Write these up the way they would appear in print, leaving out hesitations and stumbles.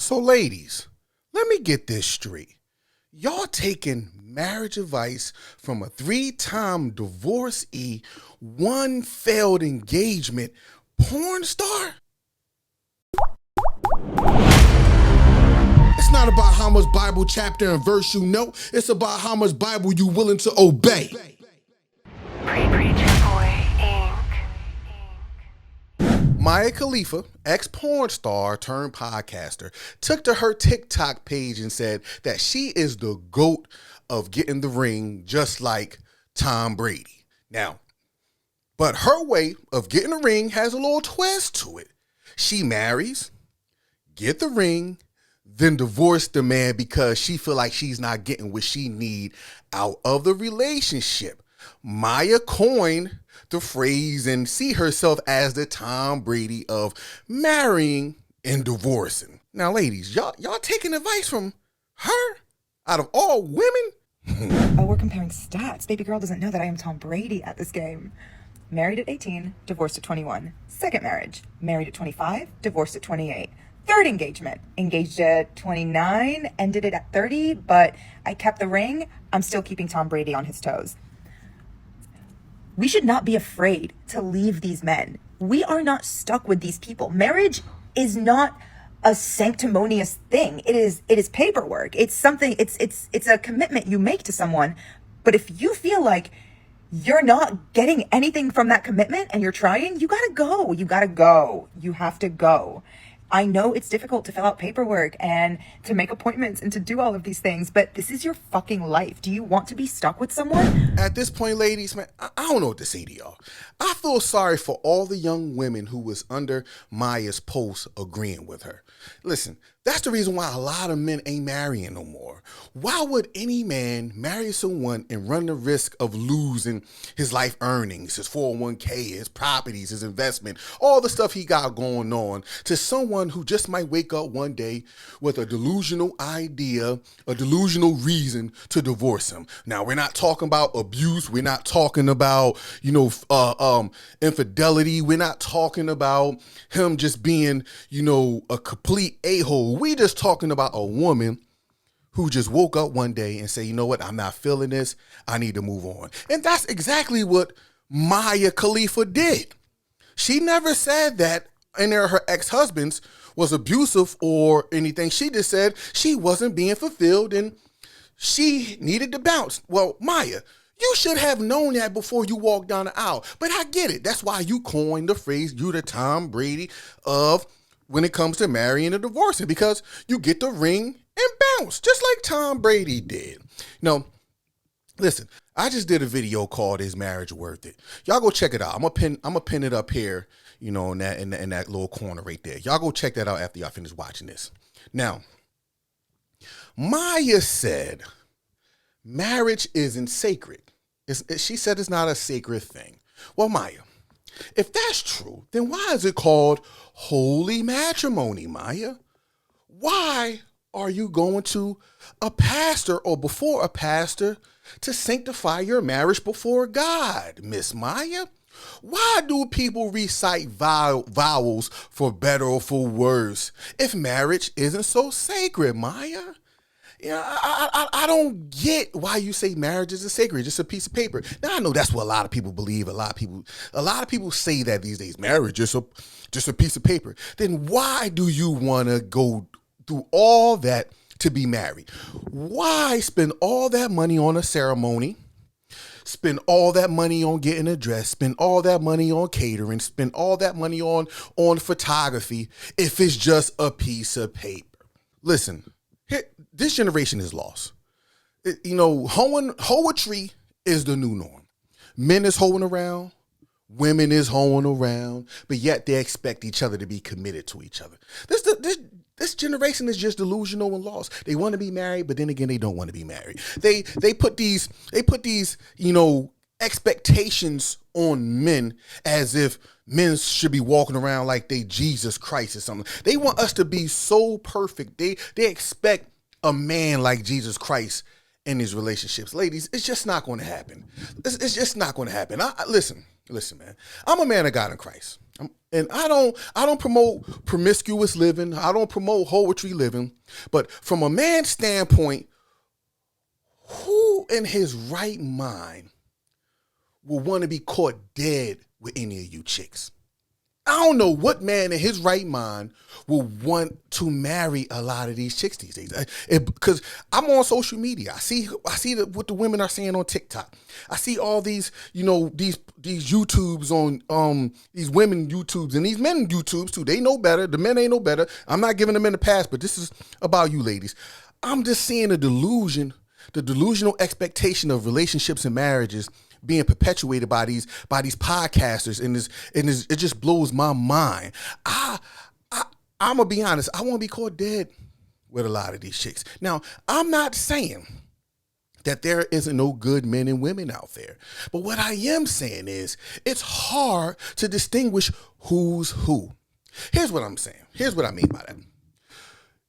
So ladies, let me get this straight. Y'all taking marriage advice from a 3-time divorcee, 1 failed engagement porn star? It's not about how much Bible chapter and verse you know. It's about how much Bible you willing to obey. Pre-Preacher Boy Inc. Maya Khalifa, ex-porn star turned podcaster, took to her TikTok page and said that she is the GOAT of getting the ring, just like Tom Brady. Now, but her way of getting the ring has a little twist to it. She marries, get the ring, then divorce the man because she feel like she's not getting what she need out of the relationship. Maya coined the phrase and see herself as the Tom Brady of marrying and divorcing. Now, ladies, y'all taking advice from her out of all women? Oh, we're comparing stats. Baby girl doesn't know that I am Tom Brady at this game. Married at 18, divorced at 21. Second marriage, married at 25, divorced at 28. Third engagement, engaged at 29, ended it at 30, but I kept the ring. I'm still keeping Tom Brady on his toes. We should not be afraid to leave these men. We are not stuck with these people. Marriage is not a sanctimonious thing. It is paperwork. It's something, it's a commitment you make to someone. But if you feel like you're not getting anything from that commitment and you're trying, you gotta go. You gotta go. You have to go. I know it's difficult to fill out paperwork and to make appointments and to do all of these things, but this is your fucking life. Do you want to be stuck with someone? At this point, ladies, man, I don't know what to say to y'all. I feel sorry for all the young women who was under Maya's post agreeing with her. Listen, that's the reason why a lot of men ain't marrying no more. Why would any man marry someone and run the risk of losing his life earnings, his 401k, his properties, his investment, all the stuff he got going on to someone who just might wake up one day with a delusional idea, a delusional reason to divorce him? Now, we're not talking about abuse. We're not talking about, infidelity. We're not talking about him just being, a complete a-hole. We just talking about a woman who just woke up one day and say, you know what, I'm not feeling this. I need to move on. And that's exactly what Maya Khalifa did. She never said that any of her ex-husbands was abusive or anything. She just said she wasn't being fulfilled and she needed to bounce. Well, Maya, you should have known that before you walked down the aisle. But I get it. That's why you coined the phrase, you the Tom Brady of when it comes to marrying and divorcing, because you get the ring and bounce, just like Tom Brady did. Listen, I just did a video called "Is Marriage Worth It?" Y'all go check it out. I'm gonna pin it up here, in that little corner right there. Y'all go check that out after y'all finish watching this. Now, Maya said marriage isn't sacred. She said it's not a sacred thing. Well, Maya, if that's true, then why is it called holy matrimony, Maya? Why are you going to a pastor or before a pastor to sanctify your marriage before God, Miss Maya? Why do people recite vowels for better or for worse if marriage isn't so sacred, Maya? I don't get why you say marriage is a sacred, just a piece of paper. Now I know that's what a lot of people believe. A lot of people say that these days. Marriage is just a piece of paper. Then why do you want to go through all that to be married? Why spend all that money on a ceremony? Spend all that money on getting a dress, spend all that money on catering, spend all that money on photography if it's just a piece of paper? Listen, this generation is lost. Hoetry is the new norm. Men is hoeing around, women is hoeing around, but yet they expect each other to be committed to each other. This generation is just delusional and lost. They want to be married, but then again, they don't want to be married. They put these expectations on men as if men should be walking around like they Jesus Christ or something. They want us to be so perfect. They expect a man like Jesus Christ in these relationships. Ladies, it's just not going to happen. It's just not going to happen. Listen, man. I'm a man of God in Christ. And I don't promote promiscuous living. I don't promote poetry living. But from a man's standpoint, who in his right mind will want to be caught dead with any of you chicks? I don't know what man in his right mind will want to marry a lot of these chicks these days. Because I'm on social media, I see what the women are saying on TikTok. I see all these, these YouTubes on these women YouTubes and these men YouTubes too. They know better. The men ain't no better. I'm not giving them in the past, but this is about you ladies. I'm just seeing the delusional expectation of relationships and marriages being perpetuated by these podcasters, and it just blows my mind. I'm gonna be honest. I want to be caught dead with a lot of these chicks. Now, I'm not saying that there isn't no good men and women out there, but what I am saying is it's hard to distinguish who's who. Here's what I'm saying. Here's what I mean by that.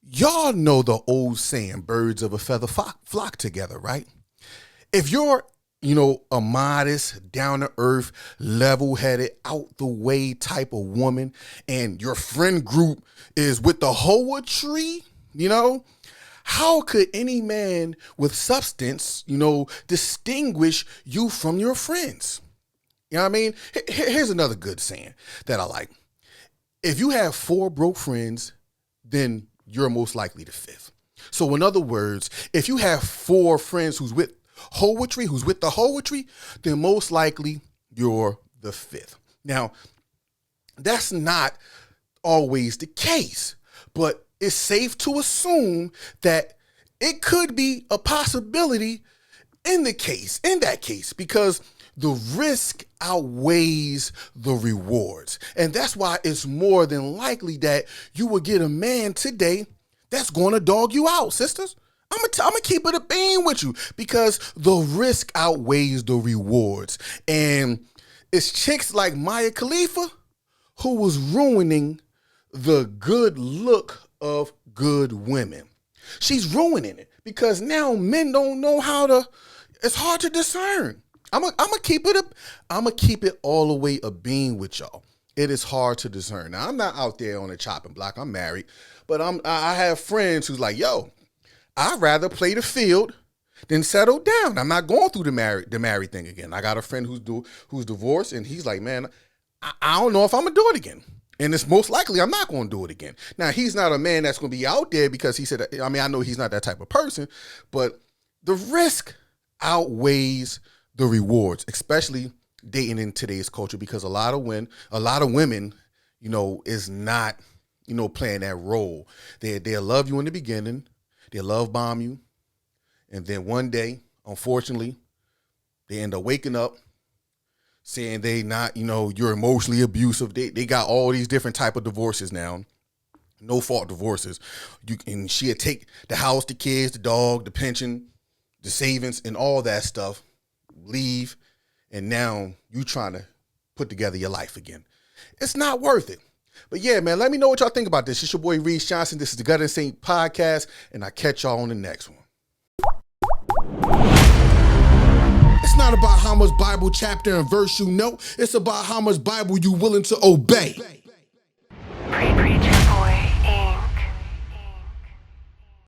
Y'all know the old saying, birds of a feather flock together, right? If you're a modest, down-to-earth, level-headed, out-the-way type of woman, and your friend group is with the poetry, how could any man with substance, distinguish you from your friends? You know what I mean? Here's another good saying that I like. If you have 4 broke friends, then you're most likely the 5th. So in other words, if you have 4 friends who's with the poetry, then most likely you're the 5th. Now, that's not always the case, but it's safe to assume that it could be a possibility in that case, because the risk outweighs the rewards. And that's why it's more than likely that you will get a man today that's going to dog you out, sisters. I'm gonna keep it a bean with you, because the risk outweighs the rewards. And it's chicks like Mia Khalifa who was ruining the good look of good women. She's ruining it because now men don't know it's hard to discern. I'm gonna keep it all the way a bean with y'all. It is hard to discern. Now, I'm not out there on the chopping block. I'm married, but I have friends who's like, yo, I'd rather play the field than settle down. I'm not going through the married thing again. I got a friend who's divorced, and he's like, man, I don't know if I'm gonna do it again. And it's most likely I'm not going to do it again. Now, he's not a man that's going to be out there because he said, I know he's not that type of person, but the risk outweighs the rewards, especially dating in today's culture, because a lot of women, is not, playing that role. They'll love you in the beginning. They'll love bomb you. And then one day, unfortunately, they end up waking up saying they not, you're emotionally abusive. They got all these different type of divorces now. No fault divorces. And she'll take the house, the kids, the dog, the pension, the savings, and all that stuff, leave, and now you trying to put together your life again. It's not worth it. But yeah, man, let me know what y'all think about this. It's your boy Resse Johnson. This is the Gutta And Saved podcast, and I catch y'all on the next one. It's not about how much Bible chapter and verse you know. It's about how much Bible you willing to obey.